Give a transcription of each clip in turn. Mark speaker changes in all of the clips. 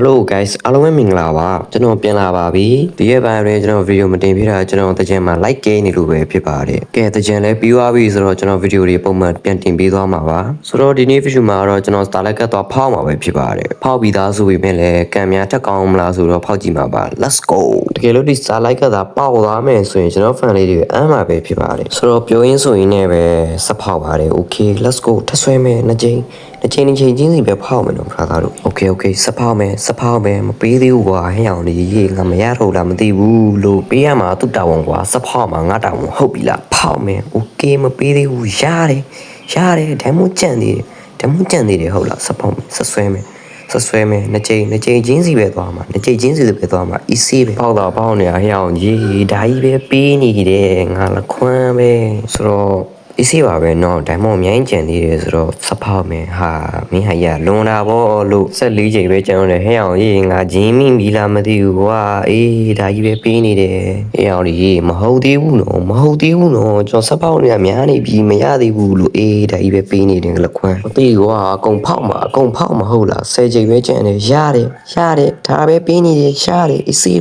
Speaker 1: Hello guys အားလုံးပဲမင်္ဂလာပါကျွန်တော်ပြန်လာပါပြီဒီရက်ပိုင်းအတွင်းကျွန်တော်ဗီဒီယိုမတင်ပြတာကျွန်တော်တကြံမှာ like ကိန်းနေလို့ပဲဖြစ်ပါတယ်ကဲတကြံလည်းပြီးသွားပြီဆိုတော့ကျွန်တော်ဗီဒီယိုတွေပုံမှန်ပြန်တင်ပေးသွားမှာပါဆိုတော့ဒီနေ့ဗီဒီယိုမှာတော့ကျွန်တော် Starlight ကသွားဖောက်မှာပဲဖြစ်ပါတယ်ဖောက်ပြီးသားဆိုပေမဲ့လည်းကံများထက်ကောင်းမလားဆိုတော့ဖောက်ကြည့်မှာပါ Let's go တကယ်လို့ဒီ Starlight ကသာပေါက်သွားမယ်ဆိုရင်ကျွန်တော် fan လေးတွေအမ်းမှာပဲဖြစ်ပါတယ်ဆိုတော့ပြောရင်းဆိုရင်လည်းပဲစဖောက်ပါတယ် Okay let's go ထဆွဲမယ်နှစ်ချိန်ချင်းချင်းစီပဲဖောက်မယ်နော်ဖရာသားတို့ Okay စဖောက်မယ်မပေးသေးဘူးကွာဟဲ့အောင်ဒီငါမရတော့လားမသိဘူးလို့ပေးရမှာသူ့တာဝန်ကွာစဖောက်မှာငါတာဝန်ဟုတ်ပြီလားဖောက်မယ် Okay မပေးသေးဘူးရတယ်ဒမ်းမကြံသေးတယ်ဟုတ်လားစဖောက်မယ်စဆွဲမယ်နှစ်ချိန်ချင်းစီပဲသွားမှာ easy ပဲပေါက်တော့ပေါက်နေတာဟဲ့အောင်ကြီးဒါကြီးပဲပေးနေတယ်ငါလခွမ်းပဲဆိုတော့အေးစေးပါပဲเนาะဒါမှမဟုတ်အများကြီးကြံသေးတယ်ဆိုတော့စဖောက်မယ်ဟာမင်းဟာရလွန်တာဗောလို့14ချိန်ပဲကြံတော့တယ်ဟဲ့အောင်ကြီးငါဂျင်းမိပြီလားမသိဘူးကွာအေးဒါကြီးပဲပေးနေတယ်ဟဲ့အောင်ကြီးမဟုတ်သေးဘူးနော်ကျွန်တော်စဖောက်နေတာများနေပြီမရသေးဘူးလို့အေးဒါကြီးပဲပေးနေတယ်လက်ခွမ်းမသိကွာအကုန်ဖောက်မှာဟုတ်လား10ချိန်ပဲကြံတယ်ရတယ်ဒါပဲပေးနေတယ်ရတယ်အေးစေး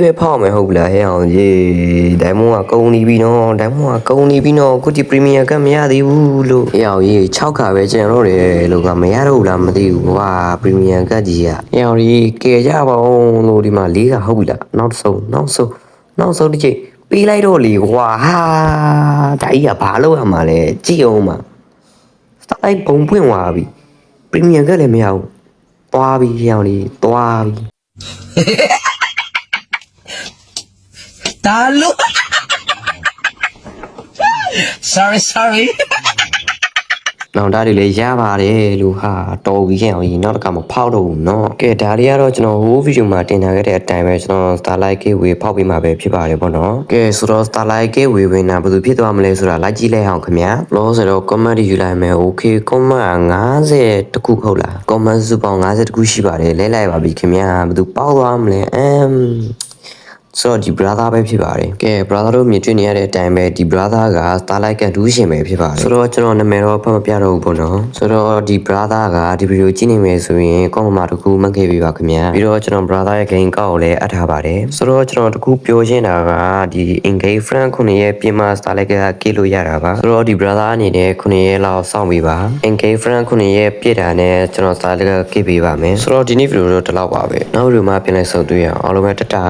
Speaker 1: ပဲဖောက်မယ်ဟုတ်လားဟဲ့အောင်ကြီးဒါမှမဟုတ်ကုန်နေပြီနော်ခုဒီ Premier ကမရသေးဘူးလို့အေးအောင်ကြီး6ခါပဲကျန်တော့တယ်လို့ကမရတော့ဘူးလားမသိဘူးကွာ Premier ကကြီးကအေးအောင်ကြီးကယ်ကြပါဦးလို့ဒီမှာ၄ခါဟုတ်ပြီလားနောက်ဆုံးတစ်ချိန်ပေးလိုက်တော့လေကွာဟာဒါကြီးကဘာလုပ်ရမှာလဲကြည့်အောင်ပါစတိုက်ဘုံပွင့်သွားပြီ Premier ကလည်းမရဘူးသွားပြီအေးအောင်ကြီးသွားပြီ
Speaker 2: တာလို့ sorry
Speaker 1: နောင်တာတွေလည်းရပါတယ်လို့ဟာတော်ပြီခဲ့အောင်ကြီးနောက်တစ်ခါမဖောက်တော့ဘူးเนาะကဲဒါတွေကတော့ကျွန်တော်ဟိုဗီဒီယိုမှာတင်ထားခဲ့တဲ့အတိုင်းပဲကျွန်တော် Starlight Gateway ဖောက်ပြီးမှပဲဖြစ်ပါတယ်ပေါ့နော်ကဲဆိုတော့ Starlight Gateway ဝင်တာဘယ်သူဖြစ်သွားမလဲဆိုတာလိုက်ကြည့်လိုက်အောင်ခင်ဗျာလောဆိုတော့ comment တွေယူလိုက်မယ် Okay comment 50တခုဟုတ်လား comment စုပေါင်း50တခုရှိပါတယ်လဲလိုက်ပါပြီခင်ဗျာဘယ်သူပေါက်သွားမလဲဆိုတော့ဒီ brother ပဲဖြစ်ပါတယ်ကဲ brother တို့မြင်တွေ့နေရတဲ့အတိုင်းပဲဒီ brother က Starlight ကဒူးရှင်ပဲဖြစ်ပါတယ်ဆိုတော့ကျွန်တော်နာမည်တော့ဖတ်မပြတော့ဘူးပေါ့နော်ဆိုတော့ဒီ brother ကဒီဗီဒီယိုကြည့်နေမယ်ဆိုရင် comment မှာတခုမှတ်ခဲ့ပေးပါခင်ဗျာပြီးတော့ကျွန်တော် brother ရဲ့ game ကောက်ကိုလည်းအပ်ထားပါတယ်ဆိုတော့ကျွန်တော်တခုပြောရှင်းတာကဒီ engage friend ခုနှစ်ရဲ့ပြင်မှာ Starlight ကကေးလို့ရတာပါဆိုတော့ဒီ brother အနေနဲ့ခုနှစ်ရဲ့လောက်စောင့်ပေးပါ engage friend ခုနှစ်ရဲ့ပြည့်တာနဲ့ကျွန်တော် Starlight ကကေးပေးပါမယ်ဆိုတော့ဒီနေ့ဗီဒီယိုတော့ဒီလောက်ပါပဲနောက်ဗီဒီယိုမှာပြန်လည်ဆုံတွေ့ရအောင်အားလုံးပဲတတာ